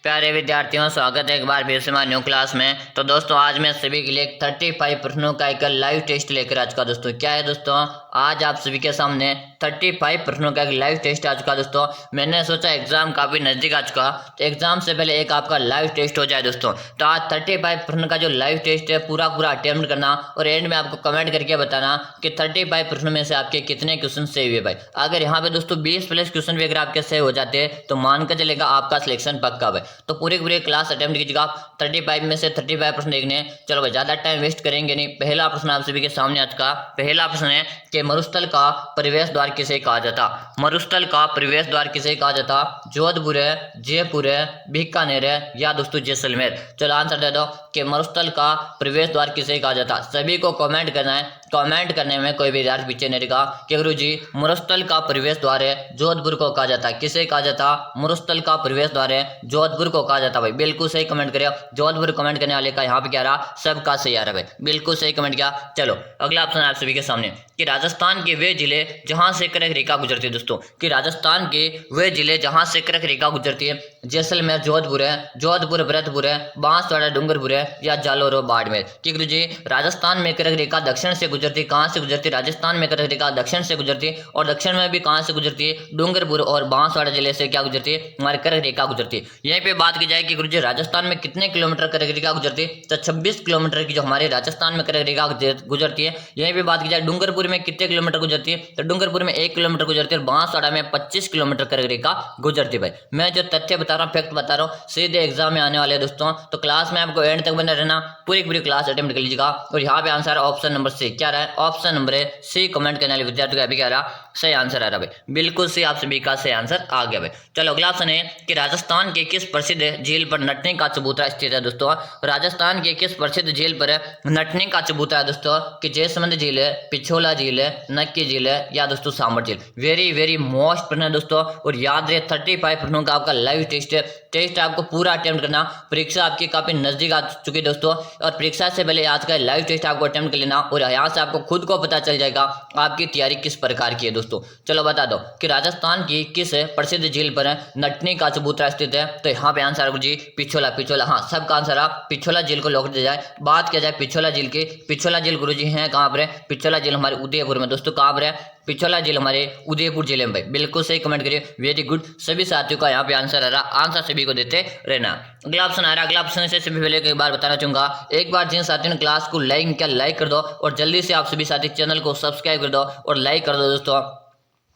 प्यारे विद्यार्थियों, स्वागत है एक बार फिर से हमारी न्यू क्लास में। तो दोस्तों, आज मैं सभी के लिए 35 प्रश्नों का एक लाइव टेस्ट लेकर आज का दोस्तों क्या है दोस्तों, आज आप सभी के सामने 35 प्रश्नों का एक लाइव टेस्ट आज का दोस्तों। मैंने सोचा एग्जाम काफी नजदीक आज का, तो एग्जाम से पहले एक आपका लाइव टेस्ट हो जाए दोस्तों। तो आज 35 प्रश्न का जो लाइव टेस्ट है पूरा अटेम्प्ट करना और एंड में आपको कमेंट करके बताना कि 35 प्रश्नों में से आपके कितने क्वेश्चन सही हुए भाई। अगर यहाँ पे दोस्तों 20 प्लस क्वेश्चन भी अगर आपके सही हो जाते हैं तो मान कर चलेगा आपका सिलेक्शन पक्का भाई। तो पूरे क्लास अटेम्प्ट कीजिएगा, 35 में से 35 प्रश्न देखने हैं। चलो भाई, ज्यादा टाइम वेस्ट करेंगे नहीं। पहला प्रश्न आप सभी के सामने आज का पहला प्रश्न है कि मरुस्थल का प्रवेश द्वार किसे कहा जाता। मरुस्थल का प्रवेश द्वार किसे कहा जाता? जोधपुर है, जयपुर है, बीकानेर है या दोस्तों जैसलमेर। चलो आंसर दे दो कि मरुस्थल का प्रवेश द्वार किसे कहा जाता। सभी को कमेंट करना है, कमेंट करने में कोई भी विद्यार्थी पीछे नहीं रहेगा कि गुरुजी मरुस्थल का प्रवेश द्वार है जोधपुर को कहा जाता। किसे कहा जाता? मरुस्थल का प्रवेश द्वार है जोधपुर को कहा जाता भाई। बिल्कुल सही कमेंट करिए। जोधपुर कमेंट करने वाले का यहाँ पे क्या रहा? सबका सही आ रहा है भाई, बिल्कुल सही कमेंट किया। चलो अगला ऑप्शन आप सभी के सामने कि राजस्थान के वे जिले जहां से कर्क रेखा गुजरती है दोस्तों, कि राजस्थान के वे जिले जहां से कर्क रेखा गुजरती है। जैसलमेर जोधपुर है, जोधपुर भरतपुर है, बांसवाड़ा डूंगरपुर है या जालोर और बाड़मेर। कि गुरुजी राजस्थान में कर्क रेखा दक्षिण से गुजरती, कहां से गुजरती? राजस्थान में कर्क रेखा दक्षिण से गुजरती और दक्षिण में भी कहां से गुजरती है? डूंगरपुर और बांसवाड़ा जिले से क्या गुजरती है? हमारी कर्क रेखा गुजरती है। यहीं पे बात की जाए कि गुरुजी राजस्थान में कितने किलोमीटर कर्क रेखा गुजरती है, तो 26 किलोमीटर की जो हमारे राजस्थान में कर्क रेखा गुजरती है। यहीं पे बात की जाए डूंगरपुर में कितने किलोमीटर गुजरती है, तो डूंगरपुर में 1 किलोमीटर गुजरती है और बांसवाड़ा में 25 किलोमीटर कर्क रेखा गुजरती है भाई। मैं जो तथ्य बता रहा हूँ, फैक्ट बता रहा हूँ, सीधे एग्जाम में आने वाले दोस्तों। तो क्लास में आपको एंड तक बने रहना, पूरी क्लास अटेम्प्ट कर लीजिएगा। और यहाँ पे आंसर ऑप्शन नंबर सी क्या रहा है? ऑप्शन नंबर सी कमेंट करने वाले विद्यार्थी का भी क्या रहा? सही आंसर आ रहा भाई, बिल्कुल सही, आप सभी का सही आंसर आ गया भाई। चलो अगला ऑप्शन है कि राजस्थान के किस प्रसिद्ध झील पर नटनी का चबूतरा स्थित है दोस्तों। राजस्थान के किस प्रसिद्ध झील पर नटनी का चबूतरा है दोस्तों? कि जयसमंद झील है, पिछोला झील है, नक्की झील है या दोस्तों सांबर झील। वेरी मोस्ट प्रश्न है दोस्तों। और याद रहे 35 प्रश्नों का आपका लाइव टेस्ट है। टेस्ट आपको पूरा अटेम्प्ट करना। परीक्षा आपकी काफी नजदीक आ चुकी है दोस्तों, और परीक्षा से पहले आज का लाइव टेस्ट आपको अटेम्प्ट कर लेना और यहाँ से आपको खुद को पता चल जाएगा आपकी तैयारी किस प्रकार की है दोस्तों। चलो बता दो कि राजस्थान की किस प्रसिद्ध झील पर नटनी का चबूतरा स्थित है। तो यहाँ पे आंसर गुरुजी पिछोला। हाँ, सबका आंसर आ पिछोला झील को लॉक दिया जाए। बात किया जाए पिछोला झील की, पिछोला झील गुरुजी है कहाँ पर है? पिछोला झील हमारे उदयपुर में दोस्तों। कहाँ पर है? पिछोला झील हमारे उदयपुर जिले में भाई। बिल्कुल सही कमेंट करिए, वेरी गुड। सभी साथियों का यहाँ पे आंसर आ रहा, आंसर सभी को देते रहना। अगला ऑप्शन आ रहा, अगला ऑप्शन से सभी पहले एक बार बताना चाहूंगा, एक बार जिन साथियों ने क्लास को लाइक कर दो और जल्दी से आप सभी साथी चैनल को सब्सक्राइब कर दो और लाइक कर दो दोस्तों,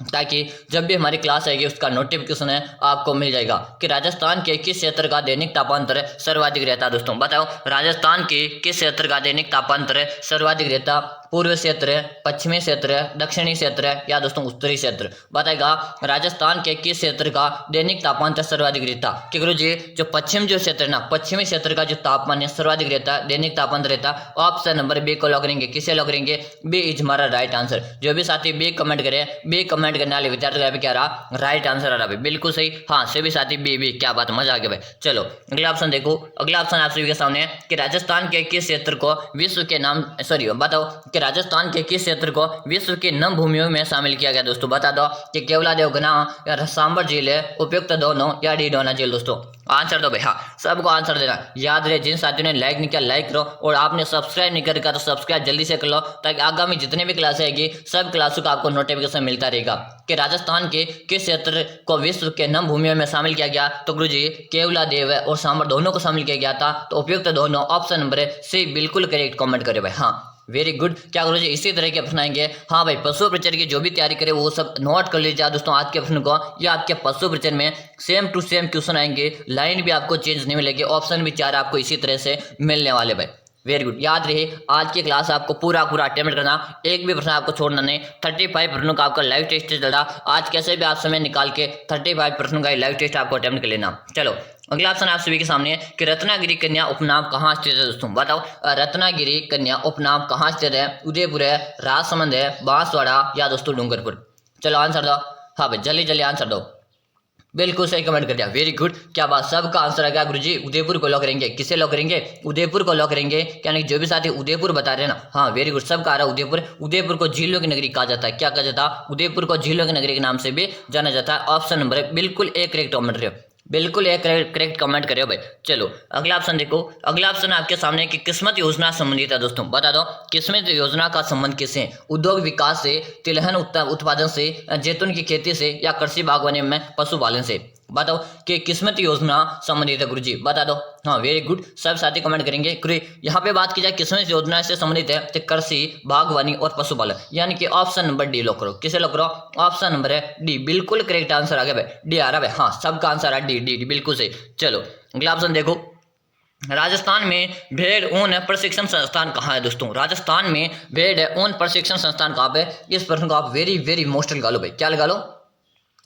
ताकि जब भी हमारी क्लास आएगी उसका नोटिफिकेशन है आपको मिल जाएगा। कि राजस्थान के किस क्षेत्र का दैनिक तापांतर सर्वाधिक रहता है दोस्तों? बताओ, राजस्थान के किस क्षेत्र का दैनिक तापांतर सर्वाधिक रहता? पूर्व क्षेत्र है, पश्चिमी क्षेत्र है, दक्षिणी क्षेत्र है या दोस्तों उत्तरी क्षेत्र? बताएगा राजस्थान के किस क्षेत्र का दैनिक तापमान सर्वाधिक रहता? कि गुरुजी जो पश्चिम जो क्षेत्र है ना, पश्चिमी क्षेत्र का जो तापमान है सर्वाधिक रहता है, दैनिक तापमान रहता। ऑप्शन नंबर बी को लॉक करेंगे। किसे लॉक करेंगे? बी इज हमारा राइट आंसर। जो भी साथी बी कमेंट करे, बी कमेंट करने वाले विद्यार्थी का क्या रहा? राइट आंसर आ रहा भाई, बिल्कुल सही। हाँ, सभी साथी बी, क्या बात, मजा आ गया भाई। चलो अगला ऑप्शन देखो, अगला ऑप्शन आप सभी के सामने कि राजस्थान के किस क्षेत्र को विश्व के नाम बताओ कि राजस्थान के किस क्षेत्र को विश्व की नम भूमियों में शामिल किया गया दोस्तों? बता दो कि केवलादेव घना या सांबर झील है, उपयुक्त दोनों या डीडोना झील दोस्तों? आंसर दो भाई। हाँ, सबको आंसर देना। याद रहे जिन साथियों ने लाइक नहीं किया लाइक करो, और आपने सब्सक्राइब नहीं करा तो सब्सक्राइब जल्दी से कर लो, ताकि आगामी जितने भी क्लास आएगी सब क्लासों का आपको नोटिफिकेशन मिलता रहेगा। कि राजस्थान के किस क्षेत्र को विश्व के नम भूमियों में शामिल किया गया? तो गुरुजी केवलादेव और सांबर दोनों को शामिल किया गया था। तो उपयुक्त दोनों ऑप्शन नंबर सी बिल्कुल करेक्ट कमेंट करे भाई। हाँ, वेरी गुड। क्या करो जी, इसी तरह के प्रश्न आएंगे। हाँ भाई, पशु प्रचर की जो भी तैयारी करे वो सब नोट कर लीजिए दोस्तों आज के प्रश्न को। या आपके पशु प्रचर में सेम टू सेम क्वेश्चन आएंगे, लाइन भी आपको चेंज नहीं मिलेगी, ऑप्शन भी 4 आपको इसी तरह से मिलने वाले भाई। Very good. याद रहे आज की क्लास आपको पूरा अटेम्प्ट करना, एक भी प्रश्न आपको छोड़ना नहीं। 35 प्रश्नों का आपका लाइव टेस्ट चल रहा। आज कैसे भी आप समय निकाल के 35 प्रश्नों का लाइव टेस्ट आपको अटेम्प्ट कर लेना। चलो अगला ऑप्शन आप सभी के सामने है कि रत्नागिरी कन्या उपनाम कहाँ स्थित है दोस्तों? बताओ, रत्नागिरी कन्या उपनाम कहाँ स्थित है? उदयपुर है, राजसमंद है, बांसवाड़ा या दोस्तों डूंगरपुर? चलो आंसर दो। हाँ भाई, जल्दी आंसर दो। बिल्कुल सही कमेंट कर दिया, वेरी गुड। क्या बात, सबका आंसर आ गया गुरुजी। उदयपुर को लॉक करेंगे। किसे लॉक करेंगे? उदयपुर को लॉक करेंगे। यानी जो भी साथी उदयपुर बता रहे हैं ना, हाँ वेरी गुड, सबका आ रहा है उदयपुर। उदयपुर को झीलों की नगरी कहा जाता है। क्या कहा जाता है? उदयपुर को झीलों की नगरी के नाम से भी जाना जाता है। ऑप्शन नंबर बिल्कुल एक करेक्ट कमेंट रहे, बिल्कुल एक करेक्ट कमेंट करियो भाई। चलो अगला ऑप्शन देखो, अगला ऑप्शन आपके सामने कि किस्मत योजना संबंधित है दोस्तों। बता दो किस्मत योजना का संबंध किससे? उद्योग विकास से, तिलहन उत्पादन से, जैतून की खेती से, या कृषि बागवानी में पशुपालन से? बताओ कि किस्मत योजना संबंधित है गुरुजी, बता दो। हाँ वेरी गुड, सब साथी कमेंट करेंगे। यहाँ पे बात की जाए किस्मत योजना से संबंधित है तो कृषि बागवानी और पशुपालन, यानी कि ऑप्शन नंबर डी लॉक करो। किसे लॉक करो? ऑप्शन नंबर है डी, बिल्कुल करेक्ट आंसर आ गया भाई, डी आ रहा है। हाँ सबका आंसर है डी डी, बिल्कुल सही। चलो अगला ऑप्शन देखो, राजस्थान में भेड़ ऊन प्रशिक्षण संस्थान कहाँ है दोस्तों? राजस्थान में भेड़ ऊन प्रशिक्षण संस्थान कहाँ पे? इस प्रश्न को आप वेरी वेरी मोस्ट लगा लो भाई। क्या लगा लो?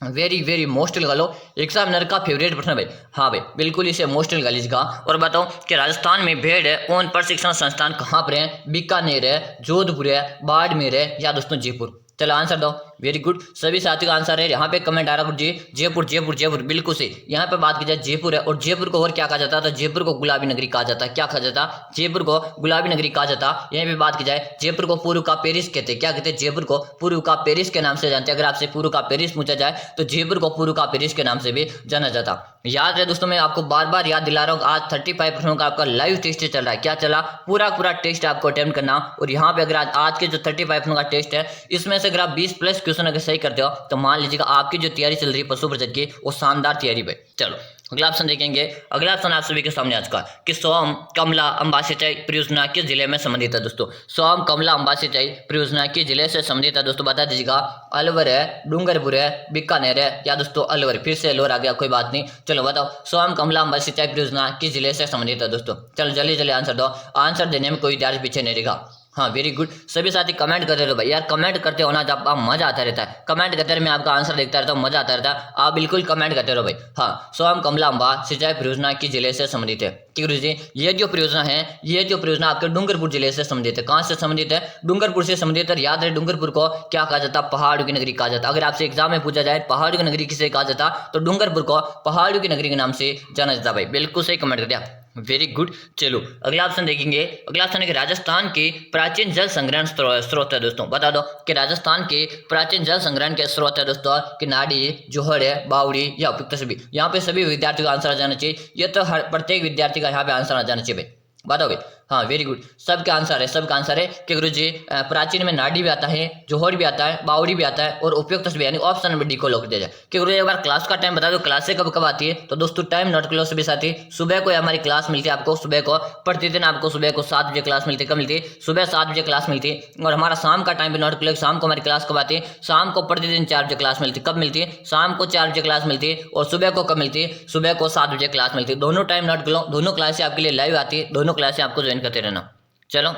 वेरी वेरी मोस्ट लगा लो, एग्जामिनर का फेवरेट प्रश्न भाई। हाँ भाई बिल्कुल इसे मोस्ट लगा लीजिएगा। और बताओ कि राजस्थान में भेड़ ऊन प्रशिक्षण संस्थान कहाँ पर है? बीकानेर है, जोधपुर है, बाड़मेर है, या दोस्तों जयपुर? चलो आंसर दो। वेरी गुड, सभी साथियों का आंसर है। यहाँ पे कमेंट आ रहा है जी जयपुर जयपुर जयपुर, बिल्कुल सही। यहाँ पे बात की जाए जयपुर है, और जयपुर को और क्या कहा जाता है? तो जयपुर को गुलाबी नगरी कहा जाता है। क्या कहा जाता? जयपुर को गुलाबी नगरी कहा जाता। यहाँ पे बात की जाए जयपुर को पूर्व का पेरिस कहते हैं। क्या कहते हैं? जयपुर को पूर्व का पेरिस के नाम से जानते हैं। अगर आपसे पूर्व का पेरिस पूछा जाए तो जयपुर को पूर्व का पेरिस के नाम से भी जाना जाता। याद रहे दोस्तों, मैं आपको बार बार याद दिला रहा हूँ, आज 35 प्रश्नों का आपका लाइव टेस्ट चल रहा है। क्या चला? पूरा टेस्ट आपको अटेम्प्ट करना। और यहाँ पे अगर आज के जो 35 प्रश्नों का टेस्ट है, इसमें से अगर आप 20 प्लस क्वेश्चन अगर सही करते हो तो मान लीजिएगा आपकी जो तैयारी चल रही है पशु बचत की, वो शानदार तैयारी पे। चलो अगला ऑप्शन देखेंगे। अगला ऑप्शन आप सभी के सामने आज का कि सोम कमला अंबा सिंचाई परियोजना किस जिले में संबंधित है दोस्तों? सोम कमला अंबा सिंचाई परियोजना किस जिले से संबंधित है दोस्तों? बता दीजिएगा। अलवर है, डूंगरपुर है, बीकानेर है, या दोस्तों अलवर? फिर से अलवर आ गया, कोई बात नहीं। चलो बताओ सोम कमला अंबा सिंचाई परियोजना किस जिले से संबंधित है दोस्तों? चलो जल्दी जल्दी आंसर दो। आंसर देने में कोई विद्यार्थी पीछे नहीं रहेगा। हाँ वेरी गुड, सभी साथी कमेंट करते रहो भाई। यार कमेंट करते हो ना, जब आप मजा आता रहता है। कमेंट करते रहे, मैं आपका आंसर देखता रहता हूँ, मजा आता रहता है। आप बिल्कुल कमेंट करते रहो भाई। हाँ सोम कमला अंबा सिंचाई परियोजना की जिले से संबंधित है। ठीक है जी, ये जो परियोजना है, ये जो परियोजना आपके डूंगरपुर जिले से संबंधित है। कहाँ से संबंधित है? डूंगरपुर से संबंधित है। याद रहे डूंगरपुर को क्या कहा जाता? पहाड़ों की नगरी कहा जाता। अगर आपसे एग्जाम में पूछा जाए पहाड़ों की नगरी किसे कहा जाता, तो डूंगरपुर को पहाड़ों की नगरी के नाम से जाना जाता भाई। बिल्कुल सही कमेंट कर दिया, वेरी गुड। चलो अगला ऑप्शन देखेंगे। अगला ऑप्शन है कि राजस्थान के प्राचीन जल संग्रहण स्रोत है दोस्तों। बता दो कि राजस्थान के प्राचीन जल संग्रहण के स्रोत है दोस्तों कि नाड़ी, जोहड़ है, बावड़ी, या उपयुक्त सभी? यहाँ पे सभी विद्यार्थियों का आंसर आ जाना चाहिए। ये तो हर प्रत्येक विद्यार्थी का यहाँ पे आंसर आ जाना चाहिए भाई। बताओ भाई। हाँ वेरी गुड, सबका आंसर है, सबका आंसर है कि गुरुजी प्राचीन में नाड़ी भी आता है, जोहर भी आता है, बावड़ी भी आता है, और उपयुक्त भी, यानी ऑप्शन नंबर डी को लॉक दिया जाए। कि गुरुजी एक बार क्लास का टाइम बता दो, क्लासें कब कब आती है? तो दोस्तों टाइम नोट कर लो सभी साथी। सुबह को हमारी क्लास मिलती है आपको, सुबह को प्रतिदिन आपको सुबह को 7 बजे क्लास मिलती है। कब मिलती है? सुबह 7 बजे क्लास मिलती है। और हमारा शाम का टाइम भी नोट कर लो, शाम को हमारी क्लास कब आती है? शाम को प्रतिदिन 4 बजे क्लास मिलती है। कब मिलती है? शाम को 4 बजे क्लास मिलती है। और सुबह को कब मिलती है? सुबह को 7 बजे क्लास मिलती है। दोनों टाइम नोट कर लो, दोनों क्लासें आपके लिए लाइव आती है, दोनों क्लासें आपको ज्वाइन करते रहना। चलो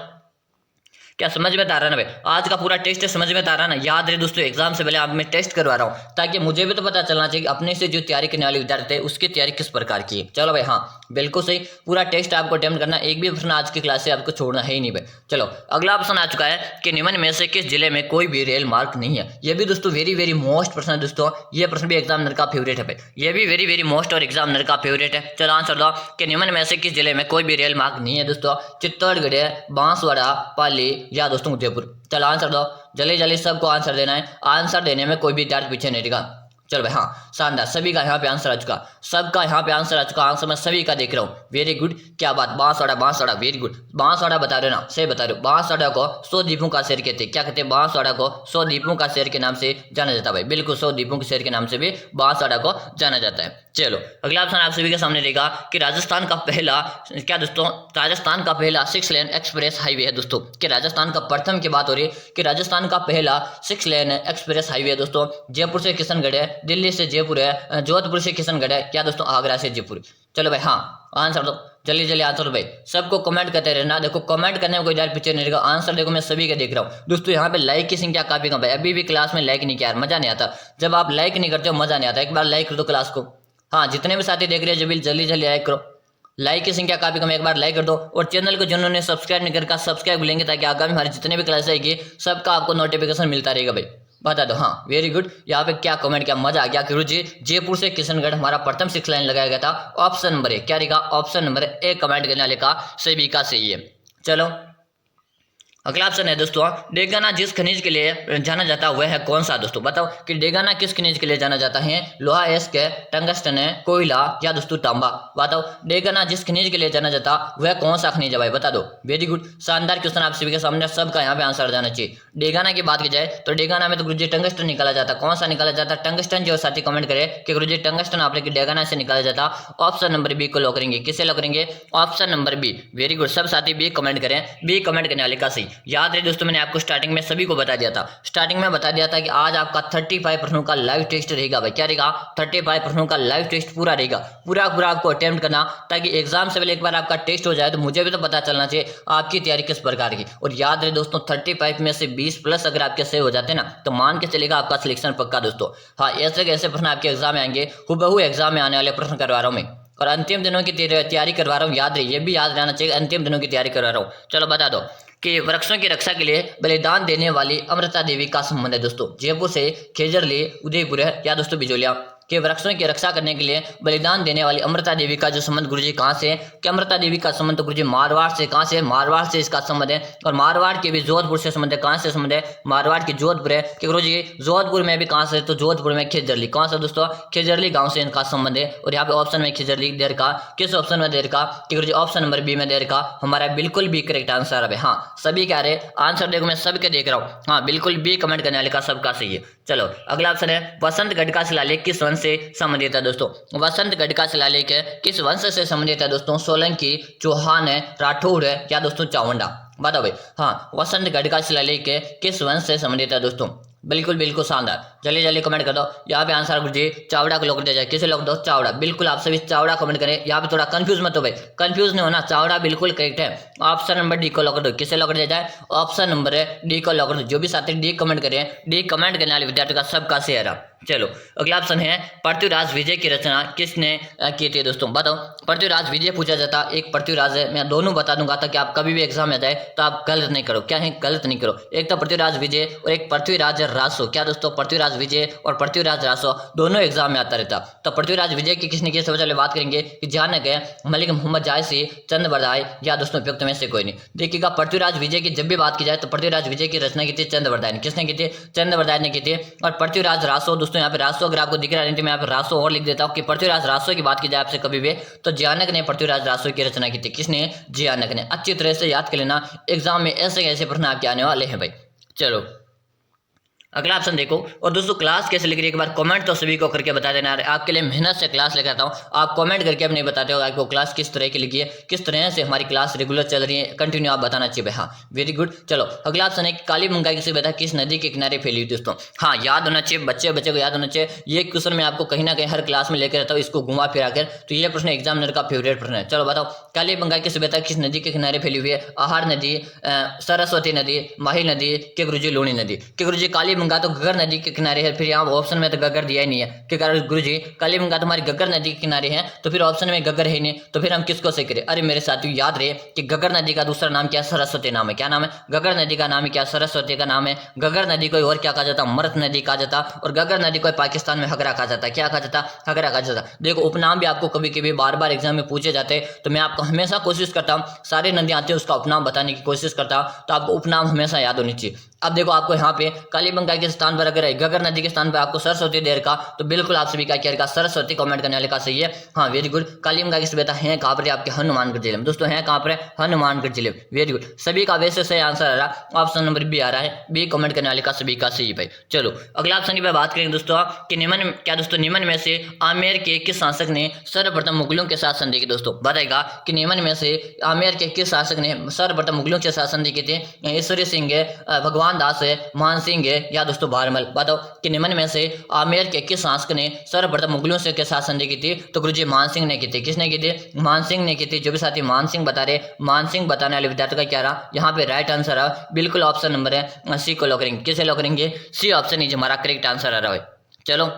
क्या समझ में आ रहा है ना भाई? आज का पूरा टेस्ट समझ में आ रहा है ना? याद रहे दोस्तों, एग्जाम से पहले आप मैं टेस्ट करवा रहा हूँ, ताकि मुझे भी तो पता चलना चाहिए अपने से जो तैयारी करने वाले विद्यार्थी है उसकी तैयारी किस प्रकार की है। चलो भाई, हाँ बिल्कुल सही, पूरा टेस्ट आपको अटेम्प्ट करना, एक भी प्रश्न आज की क्लास से आपको छोड़ना है ही नहीं भाई। चलो अगला ऑप्शन आ चुका है कि निम्न में से किस जिले में कोई भी रेल मार्ग नहीं है? ये भी दोस्तों वेरी वेरी मोस्ट प्रश्न है दोस्तों, ये प्रश्न भी एग्जामिनर का फेवरेट है भाई, ये भी वेरी वेरी मोस्ट और एग्जामिनर का फेवरेट है। चलो आंसर दो कि निम्न में से किस जिले में कोई भी रेल मार्ग नहीं है दोस्तों? चित्तौड़गढ़ है, बांसवाड़ा, पाली, या दोस्तों उदयपुर? चलो आंसर दो, जल्दी जल्दी सबको आंसर देना है, आंसर देने में कोई भी विद्यार्थी पीछे नहीं रहेगा। चलो भाई, हाँ शानदार, सभी का यहाँ पे आंसर आ चुका, सबका यहाँ पे आंसर आ चुका, आंसर मैं सभी का देख रहा हूँ, वेरी गुड, क्या बात, बांसवाड़ा, बांसवाड़ा, वेरी गुड, बांसवाड़ा बता रहे हो ना, सही बता रहे हो। बांसवाड़ा को 100 द्वीपों का शहर कहते हैं, क्या कहते हैं? बांसवाड़ा को 100 द्वीपों का शहर के नाम से जाना जाता है भाई, बिल्कुल 100 द्वीपों के शहर के नाम से भी बांसवाड़ा को जाना जाता है। चलो अगला ऑप्शन आप सभी के सामने रहेगा कि राजस्थान का पहला, क्या दोस्तों, राजस्थान का पहला 6 लेन एक्सप्रेस हाईवे है दोस्तों, कि राजस्थान का प्रथम की बात हो रही है कि राजस्थान का पहला 6 लेन एक्सप्रेस हाईवे है दोस्तों, जयपुर से किशनगढ़ है, दिल्ली से जयपुर है, जोधपुर से किशनगढ़ है, क्या दोस्तों आगरा से जयपुर? चलो भाई, हाँ आंसर दो, जल्दी जल्दी आंसर दो भाई, सबको कमेंट करते रहना, देखो कमेंट करने में कोई यार पीछे नहीं रहेगा, आंसर देखो मैं सभी के देख रहा हूँ दोस्तों। यहाँ पे लाइक की संख्या काफी कम है, अभी भी क्लास में लाइक नहीं किया, मजा नहीं आता, जब आप लाइक नहीं करते हो मजा नहीं आता, एक बार लाइक कर दो क्लास को। हाँ जितने भी साथी देख रहे हैं जल्दी जल्दी लाइक करो, लाइक की संख्या काफी कम है, एक बार लाइक कर दो, और चैनल को जिन्होंने सब्सक्राइब नहीं करके सब्सक्राइब लेंगे, ताकि आगामी हमारी जितने भी क्लास आएगी सबका आपको नोटिफिकेशन मिलता रहेगा भाई, बता दो। हाँ वेरी गुड, यहाँ पे क्या कमेंट, क्या मजा आ गया कि जी जयपुर से किशनगढ़ हमारा प्रथम 6 लाइन लगाया गया था, ऑप्शन नंबर ए, क्या रहेगा? ऑप्शन नंबर ए कमेंट करने वाले का सभी का सही है। चलो अगला ऑप्शन है दोस्तों, डेगाना जिस खनिज के लिए जाना जाता है वह है कौन सा। दोस्तों बताओ कि डेगाना किस खनिज के लिए जाना जाता है, लोहा, एस्क है, टंगस्टन है, कोयला या दोस्तों तांबा। बताओ डेगाना जिस खनिज के लिए जाना जाता वह कौन सा खनिज है भाई, बता दो। वेरी गुड, शानदार क्वेश्चन आप सभी के सामने, सबका यहाँ पे आंसर जाना चाहिए। डेगाना की बात की जाए तो डेगाना में तो गुरुजी टंगस्टन निकाला जाता, कौन सा निकाला जाता, टंगस्टन। जो साथी कमेंट करे कि गुरुजी टंगस्टन आपने की डेगाना से निकाला जाता, ऑप्शन नंबर बी को लॉक करेंगे। किसे लॉक करेंगे, option number B. Very good, सब साथी बी कमेंट करें, बी कमेंट करने वाले का सही। याद रहे दोस्तों, मैंने आपको स्टार्टिंग में सभी को बता दिया था, स्टार्टिंग में बता दिया था कि आज आपका 35 प्रश्नों का लाइव टेस्ट रहेगा भाई। क्या रहेगा, 35 प्रश्नों का लाइव टेस्ट पूरा रहेगा, पूरा आपको अटेम्प्ट करना, ताकि एग्जाम से पहले एक बार आपका टेस्ट हो जाए तो मुझे भी तो पता चलना चाहिए आपकी तैयारी किस प्रकार की। और याद रहे दोस्तों, 35 में से 20 प्लस अगर आपके सही हो जाते हैं ना तो मान के चलेगा आपका सिलेक्शन पक्का दोस्तों। हाँ, ऐसे प्रश्न आपके एग्जाम में आएंगे, हुबहू एग्जाम में आने वाले प्रश्न करवा रहा हूँ मैं, और अंतिम दिनों की तैयारी करवा रहा हूँ। याद रहे, ये भी याद रहना चाहिए, अंतिम दिनों की तैयारी करवा रहा हूँ। चलो बता दो कि वृक्षों की रक्षा के लिए बलिदान देने वाली अमृता देवी का संबंध है दोस्तों, जयपुर से खेजरली, उदयपुर है या दोस्तों बिजोलिया। कि वृक्षों की रक्षा करने के लिए बलिदान देने वाली अमृता देवी का जो संबंध गुरुजी कहाँ से है, कि अमृता देवी का संबंध तो गुरुजी मारवाड़ से, कहाँ से, मारवाड़ से इसका संबंध है। और मारवाड़ के भी जोधपुर से संबंध है, कहाँ से संबंध है, मारवाड़ की जोधपुर है। कि गुरुजी जोधपुर में भी कहाँ से, तो जोधपुर में खेजरली, कहाँ से दोस्तों, खेजरली गाँव से इनका संबंध है। और यहाँ पे ऑप्शन में खेजरली दे रखा, किस ऑप्शन में दे रखा, कि गुरुजी ऑप्शन नंबर बी में दे रखा, हमारा बिल्कुल भी करेक्ट आंसर है। हाँ, सभी क्या रहे आंसर, देखो मैं सबके देख रहा हूँ, हाँ बिल्कुल बी कमेंट करने वाले का सबका सही है। चलो अगला ऑप्शन है, वसंतगढ़ का शिलालेख किस वंश से संबंधित है दोस्तों। वसंतगढ़ का शिलालेख है किस वंश से संबंधित है दोस्तों, सोलंकी, चौहान है, राठौड़ है या दोस्तों चावंडा। बताओ भाई, हाँ वसंतगढ़ का शिलालेख है किस वंश से संबंधित है दोस्तों। बिल्कुल बिल्कुल शानदार, जल्दी जल्दी कमेंट कर दो। यहाँ पे आंसर गुरुजी चावड़ा को लॉक कर दिया जाए, किसे लॉक दो, चावड़ा। बिल्कुल आप सभी चावड़ा कमेंट करें, यहाँ पे थोड़ा कंफ्यूज मत हो भाई, कंफ्यूज नहीं होना, चावड़ा बिल्कुल करेक्ट है। ऑप्शन नंबर डी को लॉक कर दो, किसे लॉक कर दिया जाए, ऑप्शन नंबर डी को लॉक कर दो। जो भी साथी डी कमेंट करें, डी कमेंट करने वाले विद्यार्थी का सबका शेयर है। चलो अगला ऑप्शन है, पृथ्वीराज विजय की रचना किसने की थी दोस्तों। बताओ, पृथ्वीराज विजय पूछा जाता, एक पृथ्वीराज है, मैं दोनों बता दूंगा ताकि आप कभी भी एग्जाम में आ जाए तो आप गलत नहीं करो। क्या है, गलत नहीं करो। एक तो पृथ्वीराज विजय और एक पृथ्वीराज रासो। क्या दोस्तों, पृथ्वीराज विजय और पृथ्वीराज रासो दोनों एग्जाम में आता रहता। तो पृथ्वीराज विजय की किसने की, सबसे पहले बात करेंगे कि जानक है, मलिक मोहम्मद जायसी, चंद बरदाई या दोस्तों उपयुक्त में से कोई नहीं। देखिएगा, पृथ्वीराज विजय की जब भी बात की जाए तो पृथ्वीराज विजय की रचना की थी चंद बरदाई ने। किसने की थी, चंद बरदाई ने की थी। और पृथ्वीराज रासो दोस्तों, यहाँ पे रासो अगर आपको दिख रहा है मैं यहाँ पे रासो और लिख देता हूँ कि पृथ्वीराज रासो की बात की जाए आपसे कभी भी, तो जानक ने पृथ्वीराज रासो की रचना की थी। किसने, जानक ने। अच्छी तरह से याद कर लेना, एग्जाम में ऐसे ऐसे प्रश्न आपके आने वाले हैं भाई। चलो अगला ऑप्शन देखो। और दोस्तों क्लास कैसे लिख रही है एक बार कमेंट तो सभी को करके बता देना, आपके लिए मेहनत से क्लास लेकर आता हूँ, आप कमेंट करके अपने बताते हो आपको क्लास किस तरह की लिखी है, किस तरह से हमारी क्लास रेगुलर चल रही है, कंटिन्यू आप बताना चाहिए। हाँ वेरी गुड। चलो अगला ऑप्शन है, काली मंगाई किसे बता, किस नदी के किनारे फैली हुई दोस्तों। हाँ याद होना चाहिए, बच्चे को याद होना चाहिए। ये क्वेश्चन मैं आपको कहीं ना कहीं हर क्लास में लेकर रहता हूँ, इसको घुमा फिरा कर, तो ये प्रश्न एग्जामिनर का फेवरेट प्रश्न है। चलो बताओ, काली मंगाई किसे बता, किस नदी के किनारे फैली हुई है, आहार नदी, सरस्वती नदी, माही नदी, के गुरुजी लूणी नदी। के गुरुजी काली मंगा तो गगर नदी के किनारे है, फिर यहाँ ऑप्शन में तो गगर दिया ही नहीं है कि गुरुजी काली मंगा तुम्हारी गगर नदी के किनारे है, तो फिर ऑप्शन में गगर है नहीं, तो फिर हम किसको से करें। अरे मेरे साथियों याद रहे कि गगर नदी का दूसरा नाम क्या, सरस्वती नाम है। क्या नाम है, गगर नदी का नाम है क्या, सरस्वती का नाम है। गगर नदी को और क्या कहा जाता, मृत नदी कहा जाता, और गगर नदी को पाकिस्तान में हगरा कहा जाता। क्या कहा जाता, हगरा कहा जाता। देखो उपनाम भी आपको कभी कभी बार बार एग्जाम में पूछे जाते, तो मैं आपको हमेशा कोशिश करता हूँ सारी नदियां आती है उसका उपनाम बताने की कोशिश करता हूँ, तो आपको उपनाम हमेशा याद होनी चाहिए। अब देखो आपको यहाँ पे कालीबंगा के स्थान पर अगर गगर नदी के स्थान पर आपको सरस्वती देर का, तो बिल्कुल आप सभी का क्या सरस्वती कमेंट करने वाले का सही है। हाँ वेरी गुड। कालीबंगा की सभ्यता है कहाँ पर, आपके हनुमानगढ़ जिले में दोस्तों, है कहाँ पर, हनुमानगढ़ जिले में। वेरी गुड, सभी का वैसे सही आंसर आ रहा, ऑप्शन नंबर बी आ रहा है, बी कमेंट करने वाले का सभी का सही भाई। चलो अगला ऑप्शन की बात करेंगे दोस्तों कि निम्न क्या दोस्तों, निम्न में से आमेर के किस शासक ने सर्वप्रथम मुगलों के शासन दी दोस्तों। बताएगा कि निम्न में से आमेर के किस शासक ने सर्वप्रथम मुगलों के शासन दी थे। ईश्वरी सिंह है, भगवान दास है, मान सिंह है या दोस्तों भारमल। बताओ कि निम्न में से आमेर के किस शासक ने सर्वप्रथम मुगलों से के शासन दी थी, तो गुरुजी मान सिंह ने की थी। किसने की थी, मान सिंह ने की थी। जो भी साथी मान सिंह बता रहे, मान सिंह बताने वाले विद्यार्थी का क्या रहा, यहाँ पे राइट आंसर है बिल्कुल ऑप्शन नंबर है सी को लॉक करेंगे। किसे लॉक करेंगे, सी ऑप्शन ही हमारा करेक्ट आंसर आ रहा है। चलो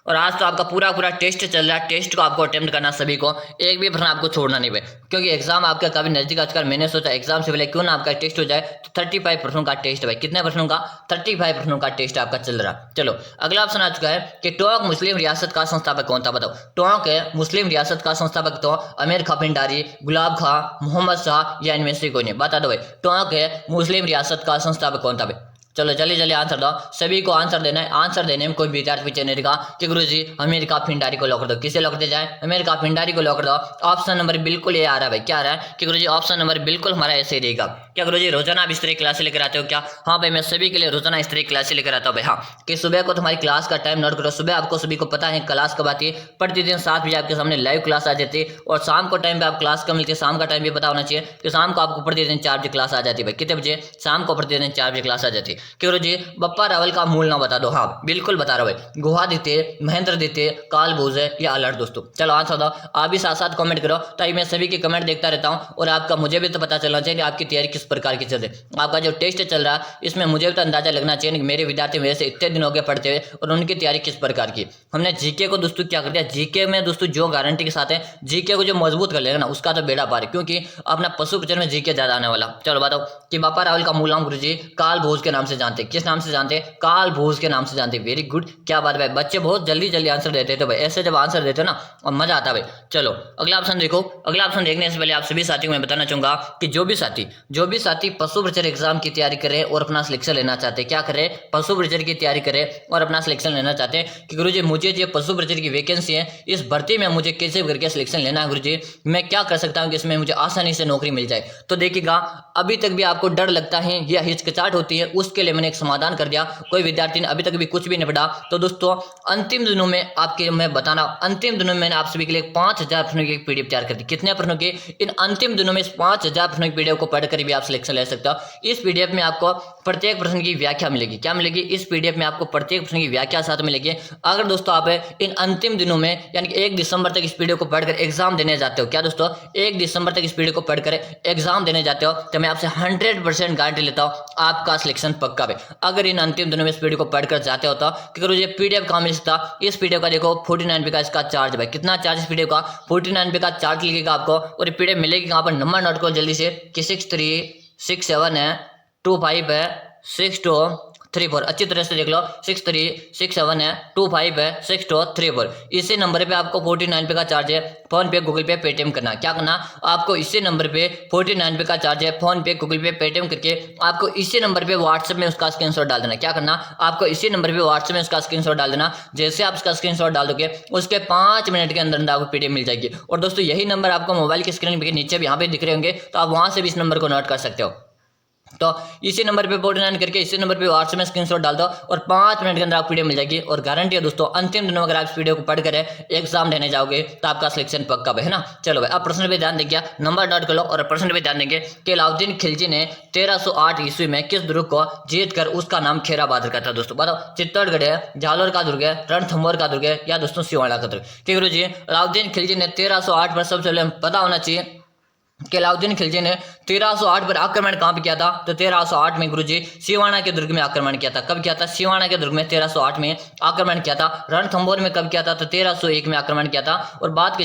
और आज तो आपका पूरा पूरा टेस्ट चल रहा है। टेस्ट को आपको अटेम्प्ट करना सभी को, एक भी प्रश्न आपको छोड़ना नहीं है, क्योंकि एग्जाम आपका काफी नजदीक आ चुका है। मैंने सोचा एग्जाम से पहले क्यों ना आपका टेस्ट हो जाए। तो 35 प्रश्नों का टेस्ट है भाई। कितने प्रश्नों का? 35 प्रश्नों का टेस्ट आपका चल रहा है। चलो अगला ऑप्शन आ चुका है कि टोंक मुस्लिम रियासत का संस्थापक कौन था? बताओ। टोंक मुस्लिम रियासत का संस्थापक तो अमीर खां पिंडारी, गुलाब खां, मोहम्मद शाह या इनमें से कोई नहीं। बता दो भाई, टोंक मुस्लिम रियासत का संस्थापक कौन था भाई? चलो जल्दी जल्दी आंसर दो। सभी को आंसर देना है। आंसर देने में कोई विद्यार्थी पीछे नहीं रहेगा कि गुरुजी अमीर खां पिंडारी को लॉक कर दो। किसे लॉक दिया जाए? अमीर खां पिंडारी को लॉक कर दो। ऑप्शन नंबर बिल्कुल ये आ रहा है भाई। क्या आ रहा है कि गुरुजी ऑप्शन नंबर बिल्कुल हमारा ऐसे ही रहेगा। क्या गुरुजी रोजाना आप इस तरह क्लास लेकर आते हो क्या? हाँ भाई, मैं सभी के लिए रोजाना इस तरह क्लास लेकर आता हूँ भाई। हाँ, कि सुबह को तुम्हारी क्लास का टाइम नोट करो। सुबह आपको सभी को पता है क्लास कब आती है। प्रतिदिन 7 बजे आपके सामने लाइव क्लास आ जाती है और शाम को टाइम पे आप क्लास कब मिलती है, शाम का टाइम भी पता होना चाहिए कि शाम को आपको प्रतिदिन 4 बजे क्लास आ जाती है भाई। कितने बजे? शाम को प्रतिदिन 4 बजे क्लास आ जाती है। कि गुरुजी बप्पा रावल का मूल नाम बता दो। हाँ बिल्कुल बता रहा हूँ भाई, गुहादित्य, महेंद्रदित्य, कालभोज या अलर्ट। दोस्तों चलो आंसर दो। आप भी साथ साथ कमेंट करो ताकि मैं सभी के कमेंट देखता रहता हूँ और आपका मुझे भी तो पता चलना चाहिए कि आपकी तैयारी किस प्रकार की चल रही है। आपका जो टेस्ट चल रहा है इसमें मुझे भी तो अंदाजा लगना चाहिए कि मेरे विद्यार्थी मेरे से इतने दिन हो गए पढ़ते हुए और उनकी तैयारी किस प्रकार की। हमने जीके को दोस्तों क्या कर दिया, जीके में दोस्तों जो गारंटी के साथ है जीके को जो मजबूत कर लेगा ना उसका तो बेड़ा पार है, क्योंकि अपना पशु प्रचर में जीके ज्यादा आने वाला। चलो बताओ कि बापा रावल का मूल नाम गुरुजी कालभोज के नाम से जानते हैं। किस नाम से जानते हैं? कालभोज के नाम से जानते हैं। वेरी गुड, क्या बात है भाई। बच्चे बहुत जल्दी जल्दी आंसर देते थे भाई। ऐसे जब आंसर देते ना और मजा आता है भाई। चलो अगला ऑप्शन देखो। अगला ऑप्शन देखने से पहले आप सभी साथियों को मैं बताना चाहूंगा कि जो भी साथी पशु प्रचर एग्जाम की तैयारी करे और अपना सिलेक्शन लेना चाहते हैं, क्या करे? पशु प्रचर की तैयारी करे और अपना सिलेक्शन लेना चाहते हैं कि गुरुजी मुझे जो पशु प्रचर की वैकेंसी है इस भर्ती में मुझे कैसे करके सिलेक्शन लेना है, गुरुजी मैं क्या कर सकता हूँ कि इसमें मुझे आसानी से नौकरी मिल जाए। तो देखिएगा, अभी तक भी आपको डर लगता है या हिचकिचाहट होती है, उसके लिए मैंने एक समाधान कर दिया। कोई विद्यार्थी ने अभी तक भी कुछ भी नहीं पढ़ा तो दोस्तों अंतिम दिनों में आपके मैं बताना, अंतिम दिनों में मैंने आप सभी के लिए 5000 प्रश्नों की एक पीडीएफ तैयार कर दी। कितने प्रश्नों की? इन अंतिम दिनों में इस 5000 प्रश्नों की पीडीएफ को पढ़कर भी आप सिलेक्शन ले सकते हो। इस पीडीएफ में आपको प्रत्येक प्रश्न की व्याख्या मिलेगी। क्या मिलेगी? इस पीडीएफ में आपको प्रत्येक प्रश्न की व्याख्या साथ मिलेगी। अगर दोस्तों आप इन अंतिम दिनों में यानी कि 1 दिसंबर तक इस पीडीएफ को पढ़कर एग्जाम देने जाते हो, क्या दोस्तों 1 दिसंबर तक इस पीडीएफ को पढ़कर एग्जाम देने जाते हो, तो मैं आपसे 100% गारंटी लेता हूं आपका सिलेक्शन पक्का है। अगर इन अंतिम दिनों में इस पीडीएफ को पढ़कर जाते हो तो ये पीडीएफ कहाँ मिल सकता? इस पीडीएफ का देखो 49 रुपये का इसका चार्ज है। कितना चार्ज इस पीडीएफ का? 49 रुपये का चार्ज लिखेगा आपको और ये पीडीएफ मिलेगी कहाँ पर? नंबर नोट करो जल्दी से कि 6367 है 25 है 6234। अच्छी तरह से देख लो, 6367 है 25 है 6234। इसी नंबर पे आपको 49 रुपये का चार्ज है। फोन पे, गूगल पे, पेटीएम करना। क्या करना? आपको इसी नंबर पे 49 रुपये का चार्ज है। फोन पे, गूगल पे, पेटीएम करके आपको इसी नंबर पे व्हाट्सएप में उसका स्क्रीनशॉट डाल देना। क्या करना? आपको इसी नंबर पे व्हाट्सएप में उसका स्क्रीनशॉट डाल देना। जैसे आप उसका स्क्रीनशॉट डाल दोगे उसके 5 मिनट के अंदर आपको पीडीएफ मिल जाएगी। और दोस्तों यही नंबर आपको मोबाइल की स्क्रीन के नीचे भी यहाँ पे दिख रहे होंगे, तो आप वहां से भी इस नंबर को नोट कर सकते हो। तो इसी नंबर पे 49 करके इसी नंबर पे व्हाट्सएप में स्क्रीनशॉट डाल दो और 5 मिनट के अंदर आपको पीडीएफ मिल जाएगी। और गारंटी है दोस्तों अंतिम दिनों में अगर आप इस वीडियो को पढ़कर एग्जाम देने जाओगे तो आपका सिलेक्शन पक्का है ना। चलो भाई, अब प्रश्न पे ध्यान देंगे, नंबर नोट कर लो और प्रश्न पे ध्यान देंगे कि अलाउद्दीन खिलजी ने 1308 ईस्वी में किस दुर्ग को जीत कर उसका नाम खैराबाद रखा था? दोस्तों बताओ। चित्तौड़गढ़ है, जालोर का दुर्ग है, रणथंभौर का दुर्ग है या दोस्तों सिवाड़ा का दुर्ग? ठीक है गुरुजी, अलाउद्दीन खिलजी ने 1308 पर सबसे पहले पता होना चाहिए कि अलाउद्दीन खिलजी ने 1308 पर आक्रमण कहां पे किया था? तो 1308 में गुरुजी सिवाना के दुर्ग में आक्रमण किया था। कब किया था? सिवाना के दुर्ग में 1308 में आक्रमण किया था। रणथंभौर में कब किया था? तो 1301 में आक्रमण किया था। और बात की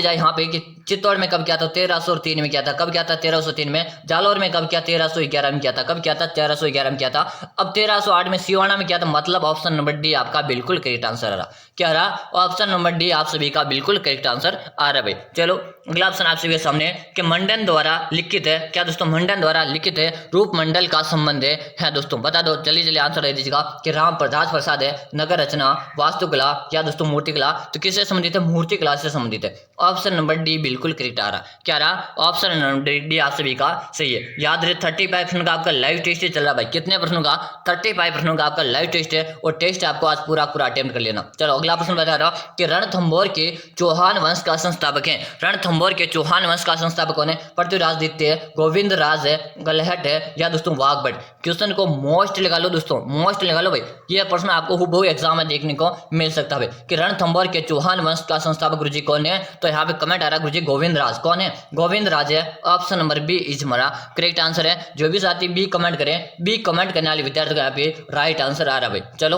जाए यहाँ पे कि चित्तौड़ में कब किया था? 1303 में किया था। कब किया था? 1303 में। जालोर में कब किया? 1311 में किया था। कब किया था? 1311 में किया था। अब 1308 में सिवाना में किया था। मतलब ऑप्शन नंबर डी आपका बिल्कुल करेक्ट आंसर आ रहा। क्या रहा? ऑप्शन नंबर डी आप सभी का बिल्कुल करेक्ट आंसर आ रहा भाई। चलो अगला ऑप्शन आप सभी के सामने कि मंडन द्वारा लिखित है। क्या दोस्तों? मंडन द्वारा लिखित है रूप मंडल का संबंध है दोस्तों बता दो जल्दी जल्दी आंसर दे दीजिएगा कि राम प्रसाद है, नगर रचना, वास्तुकला या दोस्तों मूर्तिकला? तो किससे संबंधित है? मूर्तिकला से संबंधित है। ऑप्शन नंबर डी बिल्कुल करेक्ट आ रहा। क्या रहा? ऑप्शन नंबर डी आप सभी का सही है। याद रहे 35 प्रश्नों का आपका लाइव टेस्ट चल रहा है भाई। कितने प्रश्नों का? 35 प्रश्नों का आपका लाइव टेस्ट है और टेस्ट आपको आज पूरा अटेम्प्ट कर लेना। चलो अगला प्रश्न बता रहा हूं कि रणथंभौर के चौहान वंश का संस्थापक है। रणथंभौर के चौहान वंश का संस्थापक कौन है? पृथ्वीराज द्वितीय, गोविंद राज है, गलहट है या दोस्तों वाघभट? क्वेश्चन को मोस्ट लगा लो दोस्तों, मोस्ट लगा लो भाई। ये प्रश्न आपको हुबहू एग्जाम में देखने को मिल सकता है कि रणथंभौर के चौहान वंश का संस्थापक गुरुजी कौन है? तो यहाँ पे कमेंट आ रहा है गुरुजी गोविंद राज। कौन है? गोविंद राज है। ऑप्शन नंबर बी इज हमारा करेक्ट आंसर है। जो भी साथी बी कमेंट करें, बी कमेंट करने वाले विद्यार्थी का यहाँ पे राइट आंसर आ रहा है भाई। चलो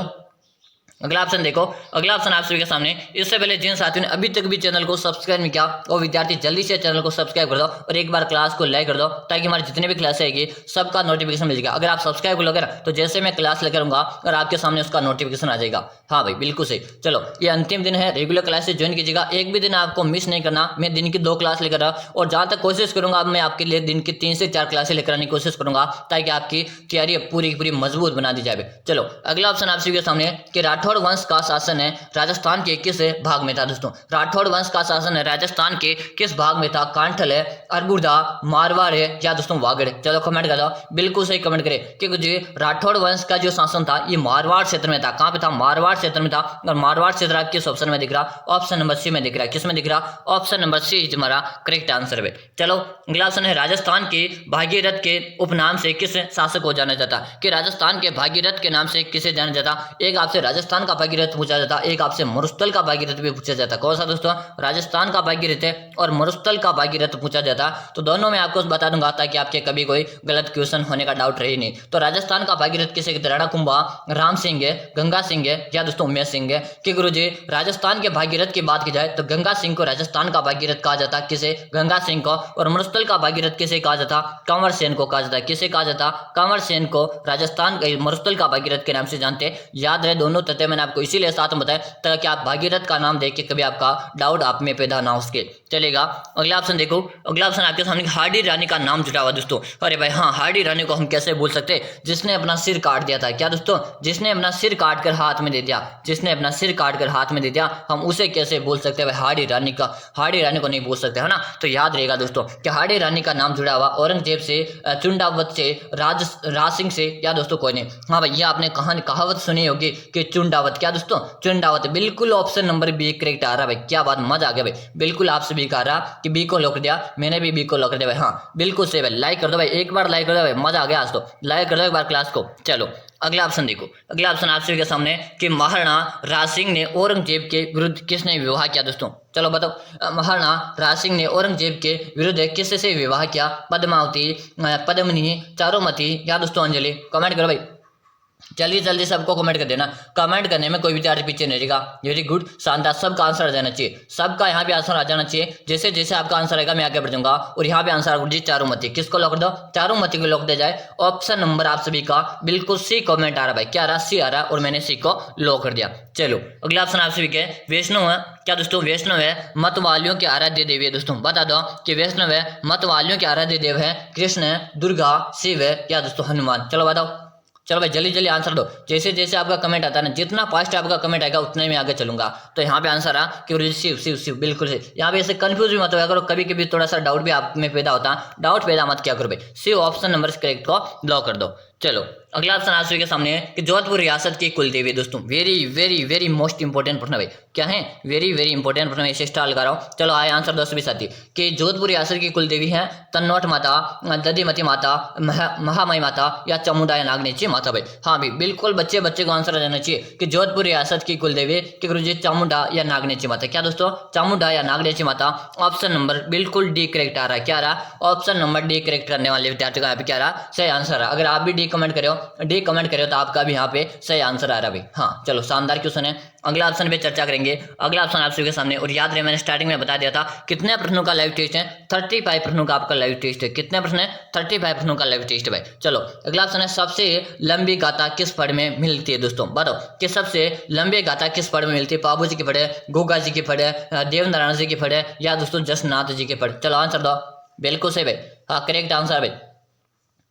अगला ऑप्शन देखो, अगला ऑप्शन आप सभी के सामने। इससे पहले जिन साथियों ने अभी तक भी चैनल को सब्सक्राइब नहीं किया वो विद्यार्थी जल्दी से चैनल को सब्सक्राइब कर दो और एक बार क्लास को लाइक कर दो, ताकि हमारी जितने भी क्लास आएगी सबका नोटिफिकेशन मिल जाएगा। अगर आप सब्सक्राइब कर लोगे ना तो जैसे मैं क्लास लेकर आऊंगा और आपके सामने उसका नोटिफिकेशन आ जाएगा। हाँ भाई बिल्कुल सही। चलो ये अंतिम दिन है, रेगुलर क्लासेस ज्वाइन कीजिएगा, एक भी दिन आपको मिस नहीं करना। मैं दिन की 2 क्लास लेकर आ और जहाँ तक कोशिश करूंगा मैं आपके लिए दिन की 3 से 4 क्लासेस लेकर आने की कोशिश करूंगा, ताकि आपकी तैयारी पूरी की पूरी मजबूत बना दी जाए। चलो अगला ऑप्शन आप सभी के सामने कि राठौड़ वंश का शासन है राजस्थान के किस भाग में था। दोस्तों राठौड़ वंश का शासन है राजस्थान के किस भाग में था? कांठल है, अरबुदा, मारवाड़ है या दोस्तों वागड़? चलो कमेंट कर दो, बिल्कुल सही कमेंट करें, क्योंकि जी राठौड़ वंश का जो शासन था ये मारवाड़ क्षेत्र में था। कहां पे था? मारवाड़ क्षेत्र में था। और मारवाड़ क्षेत्र आप किस ऑप्शन में दिख रहा? ऑप्शन नंबर सी में दिख रहा है। किस में दिख रहा? ऑप्शन नंबर सी इज हमारा करेक्ट आंसर है। चलो अगला ऑप्शन है राजस्थान के भागीरथ के उपनाम से किस शासक को जाना जाता? कि राजस्थान के भागीरथ के नाम से किसे जाना जाता? एक आपसे राजस्थान का भागीरथ पूछा जाता, एक आपसे मरुस्थल का भागीरथ भी पूछा जाता। कौन सा दोस्तों? राजस्थान का भागीरथ है और मरुस्थल का भागीरथ पूछा जाता। तो दोनों में आपको बता दूंगा ताकि आपके कभी कोई गलत क्वेश्चन होने का डाउट रहे नहीं। तो राजस्थान का भागीरथ किसे कहते? राणा कुंभा, राम सिंह है, गंगा सिंह है या दोस्तों उमेश सिंह है? कि गुरुजी राजस्थान के भागीरथ की बात की जाए तो गंगा सिंह को राजस्थान का भागीरथ कहा जाता। किसे? गंगा सिंह को। और मरुस्थल का भागीरथ किसे कहा जाता? कंवर सेन को कहा जाता। किसे कहा जाता? कंवर सेन को राजस्थान मरुस्थल का भागीरथ के नाम से जानते। याद रहे दोनों तथ्य मैंने आपको इसीलिए साथ में बताया ताकि आप भागीरथ का नाम देख के कभी आपका डाउट आप में पैदा ना हो सके। चलेगा अगला ऑप्शन देखो, अगला ऑप्शन आपके सामने हार्डी रानी का नाम जुड़ा हुआ दोस्तों। अरे भाई हाँ, हार्डी रानी को हम कैसे भूल सकते? जिसने अपना सिर काट दिया था। क्या दोस्तों? जिसने अपना सिर काट कर हाथ में दे दिया, जिसने अपना सिर काट कर हाथ में दे दिया, हम उसे कैसे भूल सकते हैं? हार्डी रानी का, हार्डी रानी को नहीं भूल सकते है ना। तो याद रहेगा दोस्तों कि हार्डी रानी का नाम जुड़ा हुआ औरंगजेब से, चुंडावत से, राज सिंह से या दोस्तों कोई नहीं। हाँ भाई ये आपने कहावत सुनी होगी कि चुंडावत। क्या दोस्तों? चुंडावत। बिल्कुल ऑप्शन नंबर बी करेक्ट आ रहा है भाई। क्या बात, मजा आ गया भाई। बिल्कुल आपसे भी कहा रहा कि बी को लॉक दिया, मैंने भी बी को लॉक दिया भाई। हाँ बिल्कुल सही भाई। लाइक कर दो भाई, एक बार लाइक कर दो भाई, मजा आ गया आज तो। लाइक कर दो एक बार क्लास को। चलो अगला ऑप्शन देखो, अगला ऑप्शन आप सभी के सामने कि महाराणा राज सिंह ने औरंगजेब के विरुद्ध किसने विवाह किया? दोस्तों चलो बताओ, महाराणा राज सिंह ने औरंगजेब के विरुद्ध किससे विवाह किया? पद्मावती, पद्मिनी, चारुमती या दोस्तों अंजलि? कमेंट करो भाई, जल्दी जल्दी सबको कमेंट कर देना। कमेंट करने में कोई विद्यार्थी पीछे नहीं रहेगा। वेरी गुड, शानदार। सबका आंसर आ जाना चाहिए, सबका यहाँ पे आंसर आ जाना चाहिए। जैसे जैसे आपका आंसर आएगा मैं आगे बढ़ जाऊंगा। और यहाँ पे आंसर जी चारुमती। किसको लॉक दो? चारुमती को लॉक दिया जाए। ऑप्शन नंबर आप सभी का बिल्कुल सी कमेंट आ रहा है भाई। क्या आ रहा? सी आ रहा है और मैंने सी को लॉक कर दिया। चलो अगला ऑप्शन आप सभी के वैष्णव है। क्या दोस्तों? वैष्णव है मतवालियों के आराध्य देवी है। दोस्तों बता दो कि वैष्णव है मतवालियों के आराध्य देव है कृष्ण है, दुर्गा, शिव है या दोस्तों हनुमान? चलो बताओ, चलो भाई जल्दी जल्दी आंसर दो। जैसे जैसे आपका कमेंट आता है ना, जितना फास्ट आपका कमेंट आएगा उतना ही मैं आगे चलूंगा। तो यहाँ पे आंसर आ कि शिव शिव शिव, बिल्कुल सही। यहाँ पे ऐसे कंफ्यूज भी मत होगा करो, कभी कभी थोड़ा सा डाउट भी आप में पैदा होता है, डाउट पैदा मत क्या करो भाई। शिव ऑप्शन नंबर करेक्ट को ब्लॉक कर दो। चलो अगला ऑप्शन आप सभी के सामने है कि जोधपुर रियासत की कुल देवी। दोस्तों very very very most important प्रश्न भाई। क्या है? वेरी वेरी इंपोर्टेंट प्रश्न, इसे स्टार लगा रहा हूँ। चलो आए आंसर दोस्तों भी साथी कि जोधपुर रियासत की कुल देवी है तन्नौट माता, दधिमती माता, महामाई माता या चामुंडा या नागनेची माता भाई। हाँ भाई बिल्कुल बच्चे को आंसर आ जाना चाहिए कि जोधपुर रियासत की कुल देवी कि गुरुजी चामुंडा या नागनेची माता। क्या दोस्तों? चामुंडा या नागनेची माता। ऑप्शन नंबर बिल्कुल डी करेक्ट आ रहा है। क्या आ रहा? ऑप्शन नंबर डी करेक्ट करने वाले विद्यार्थियों का यहाँ पे क्या रहा? सही आंसर है। अगर आप भी डी कमेंट करो, डी कमेंट करो तो आपका भी यहाँ पे सही आंसर आ रहा है भाई। हाँ चलो शानदार क्वेश्चन है। अगला ऑप्शन पे चर्चा करेंगे। अगला ऑप्शन आप सभी के सामने, और याद रहे मैंने स्टार्टिंग में बता दिया था कितने प्रश्नों का लाइव टेस्ट है? 35 प्रश्नों का आपका लाइव टेस्ट है। कितने प्रश्न है? 35 प्रश्नों का लाइव टेस्ट है भाई। चलो अगला ऑप्शन है सबसे लंबी गाथा किस पढ़ में मिलती है? दोस्तों बताओ कि सबसे लंबी गाथा किस पढ़ में मिलती है? बाबू जी की पढ़ है, गोगा जी की पढ़ है, देवनारायण जी की पढ़ है या दोस्तों जसनाथ जी की पढ़? चलो आंसर दो। बिल्कुल सही भाई। हाँ करेक्ट आंसर भाई,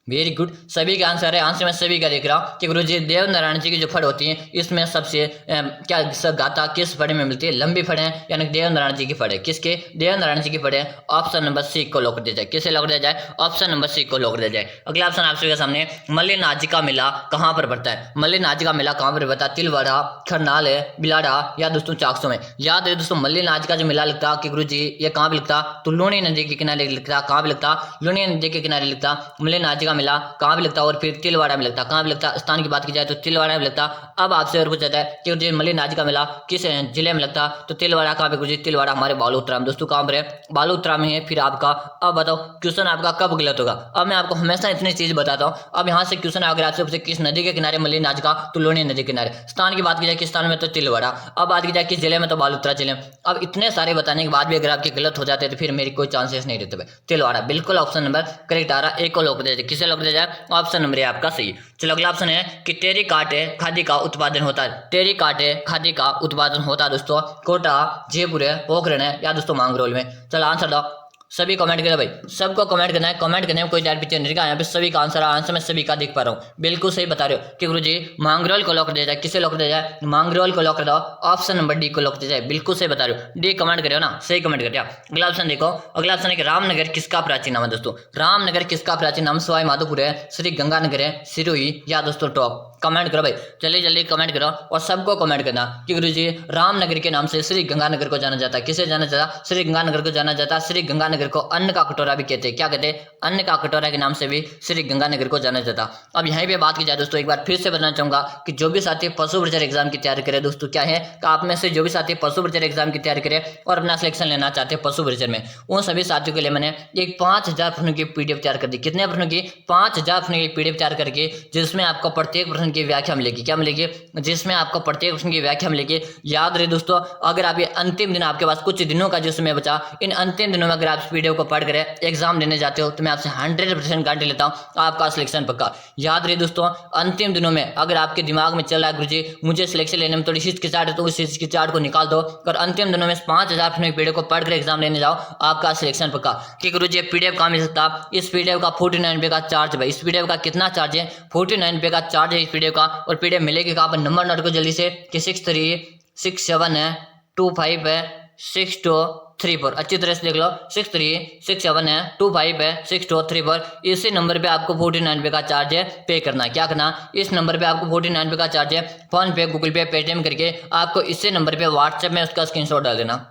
वेरी गुड। सभी का आंसर है। आंसर में सभी का देख रहा हूँ कि गुरुजी देवनारायण जी की जो फड़ होती है इसमें सबसे क्या गाथा किस फड़ में मिलती है? लंबी फड़ है यानी देवनारायण जी की फड़ है। किसके? देवनारायण जी की फड़ है। ऑप्शन नंबर सी को लॉक दिया जाए। किसे लॉक दिया जाए? ऑप्शन नंबर सी को लॉक दिया जाए। अगला ऑप्शन आप सभी के सामने मल्लिनाथ जी का मेला कहाँ पर बढ़ता है? मल्लिनाथ जी का मेला कहाँ पर बढ़ता है? तिलवाड़ा, खरनाल है, बिलाड़ा या दोस्तों चाकसू में? याद है दोस्तों मल्लिनाथ का जो मेला लगता कि गुरुजी ये कहाँ पे लगता? तो लूणी नदी के किनारे लगता। कहाँ पे लगता? लूणी नदी के किनारे लगता। मल्लिनाथ जी का मिला कहाँ पे लगता, और फिर तिलवाड़ा में लगता, कहाँ पे लगता, स्थान की बात की जाए तो तिलवाड़ा में लगता। अब आपसे और पूछा जाता है कि गुरुजी मल्ली नाच का मेला किस जिले में लगता, तो तिलवाड़ा कहाँ पे गुरुजी, तिलवाड़ा हमारे बालोतरा में दोस्तों, कहाँ पर है, बालोतरा में है। फिर आपका अब बताओ क्वेश्चन आपका कब गलत होगा। अब मैं आपको हमेशा इतनी चीज बताता हूँ। अब यहाँ से क्वेश्चन अगर आपसे पूछे किस नदी के किनारे मल्ली नाच का, तो लूनी नदी के किनारे। स्थान की बात की जाए किस स्थान में, तो तिलवाड़ा। अब बात की जाए किस जिले में, तो बालोतरा जिले में। अब इतने सारे बताने के बाद भी अगर आपके गलत हो जाते हैं तो फिर मेरी कोई चांसेस नहीं रहते भाई। तिलवाड़ा बिल्कुल ऑप्शन नंबर करेक्ट आ रहा है। एक को लॉक दिया जाए, किसे लॉक दिया जाए, ऑप्शन नंबर है आपका सही। चलो अगला ऑप्शन है कि टेरी काटे खादी का उत्पादन होता है। टेरी काटे खादी का उत्पादन होता है दोस्तों कोटा, जयपुर है, पोखरण है, या दोस्तों मांगरोल में। चलो आंसर दो, सभी कमेंट करें भाई, सबको कमेंट करना है। कमेंट करने में कोई डायरेक्ट पिक्चर नहीं, यहाँ पे सभी का आंसर मैं सभी का देख पा रहा हूँ। बिल्कुल सही बता रहे हो कि गुरुजी मांगरोल को लॉक दिया जाए, किसे लॉक दिया जाए, मांगरोल को लॉक कर दो, ऑप्शन नंबर डी को लॉक दिया जाए। बिल्कुल सही बता रहे हो, डी कमेंट करो ना, सही कमेंट करिए। अगला ऑप्शन देखो, अगला ऑप्शन है कि रामनगर किसका प्राचीन नाम है दोस्तों, रामनगर किसका प्राचीन नाम, सवाई माधोपुर है, श्री गंगानगर है, सिरोही, या दोस्तों टॉप। कमेंट करो भाई, जल्दी जल्दी कमेंट करो, और सबको कमेंट करना कि गुरुजी रामनगर के नाम से श्री गंगानगर को जाना जाता है। किसे जाना जाता है, श्री गंगानगर को जाना जाता है। श्री गंगानगर को अन्न का कटोरा भी कहते हैं, क्या कहते हैं, अन्न का कटोरा के नाम से भी श्री गंगानगर को जाना जाता। अब यहीं पे बात की जाए दोस्तों, एक बार फिर से बताना चाहूंगा कि जो भी साथी पशु बर्जर एग्जाम की तैयारी करे दोस्तों, क्या है कि आप में से जो भी साथी पशु बर्जर एग्जाम की तैयारी करे और अपना सिलेक्शन लेना चाहते हैं पशु बर्जर में, उन सभी साथियों के लिए मैंने एक 5000 प्रश्नों की पीडीएफ तैयार कर दी। कितने प्रश्नों की, 5000 प्रश्नों की पीडीएफ तैयार करके, जिसमें आपको प्रत्येक प्रश्न की व्याख्या मिलेगी, क्या मिलेगी, जिसमें आपको प्रत्येक प्रश्न की व्याख्या मिलेगी। याद रहे दोस्तों, अगर आप ये अंतिम दिन, आपके पास कुछ दिनों का जो समय बचा, इन अंतिम दिनों में अगर आप इस पीडीएफ को पढ़ कर एग्जाम देने जाते हो तो मैं आपसे 100% गारंटी लेता हूं आपका सिलेक्शन पक्का। याद रहे दोस्तों, अंतिम दिनों में अगर आपके दिमाग में चल रहा है गुरुजी मुझे सिलेक्शन लेने में थोड़ी हिचकिचाहट है, तो उस हिचकिचाहट को निकाल दो और अंतिम दिनों में 5000 पीडीएफ को पढ़कर एग्जाम लेने जाओ, आपका सिलेक्शन पक्का। कि गुरुजी पीडीएफ कहाँ मिल सकता, इस पीडीएफ का 49 रुपये का चार्ज है। इस पीडीएफ का कितना चार्ज है, 49 रुपये का चार्ज है इस पीडीएफ का। और पीडीएफ मिलेगी कहाँ पर, नंबर नोट को जल्दी से कि 6367 है, 25 है, 6234। अच्छी तरह से देख लो, 6367 है, 25 है, 6234। इसी नंबर पे आपको 49 रुपये का चार्ज है पे करना है। क्या करना, इस नंबर पे आपको 49 रुपये का चार्ज है, फोन पे, गूगल पे, पेटीएम करके आपको इसी नंबर पे व्हाट्सएप में उसका स्क्रीनशॉट डाल देना।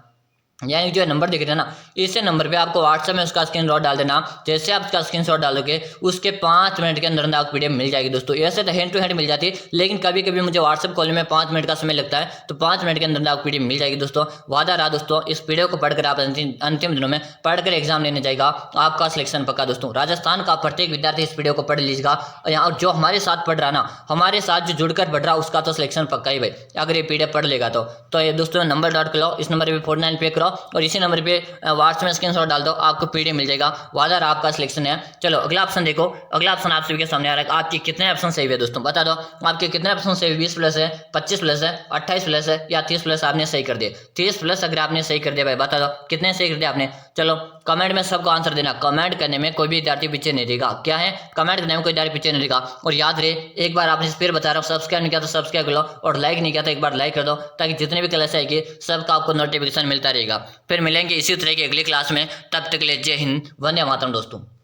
यानी जो नंबर दिख रहा है ना, इसी नंबर पे आपको व्हाट्सएप में उसका स्क्रीनशॉट डाल देना। जैसे आप उसका स्क्रीनशॉट डालोगे उसके 5 मिनट के अंदर अंदर आपको पीडीएफ मिल जाएगी दोस्तों। ऐसे तो हैंड टू हैंड मिल जाती है, लेकिन कभी कभी मुझे व्हाट्सएप कॉल में 5 मिनट का समय लगता है, तो 5 मिनट के अंदर आपको पीडीएफ मिल जाएगी दोस्तों। वादा रहा दोस्तों, इस पीडीएफ को पढ़कर आप अंतिम दिनों में पढ़कर एग्जाम लेने जाएगा, आपका सिलेक्शन पक्का दोस्तों। राजस्थान का प्रत्येक विद्यार्थी इस पीडीएफ को पढ़ लीजिएगा, और जो हमारे साथ पढ़ रहा ना, हमारे साथ जो जुड़कर पढ़ रहा उसका तो सिलेक्शन पक्का ही भाई, अगर ये पीडीएफ पढ़ लेगा तो ये दोस्तों नंबर डॉट करो, इस नंबर पे 49 पे करो और इसी नंबर व्हाट्सएप में स्क्रीनशॉट डाल दो, आपको पीडीएफ मिल जाएगा। वादा रहा आपका सिलेक्शन है। चलो अगला ऑप्शन देखो, अगला ऑप्शन आप सभी के सामने आ रहा है। आपके कितने ऑप्शन सही है दोस्तों, बता दो आपके कितने ऑप्शन सही, 20 प्लस है, 25 प्लस है, 28 प्लस है, या 30 प्लस आपने सही कर दिया। 30 प्लस अगर आपने सही कर दिया भाई, बता दो कितने सही कर दिया आपने। चलो कमेंट में सबको आंसर देना, कमेंट करने में कोई भी विद्यार्थी पीछे नहीं रहेगा। क्या है, कमेंट करने में कोई विद्यार्थी पीछे नहीं रहेगा। और याद रहे, एक बार आपने फिर बता रहा हूँ, सब्सक्राइब नहीं किया तो सब्सक्राइब कर लो, और लाइक नहीं किया तो एक बार लाइक कर दो, ताकि जितने भी क्लास आएगी सबका आपको नोटिफिकेशन मिलता रहेगा। फिर मिलेंगे इसी तरह की अगली क्लास में, तब तक के लिए जय हिंद, वंदे मातरम दोस्तों।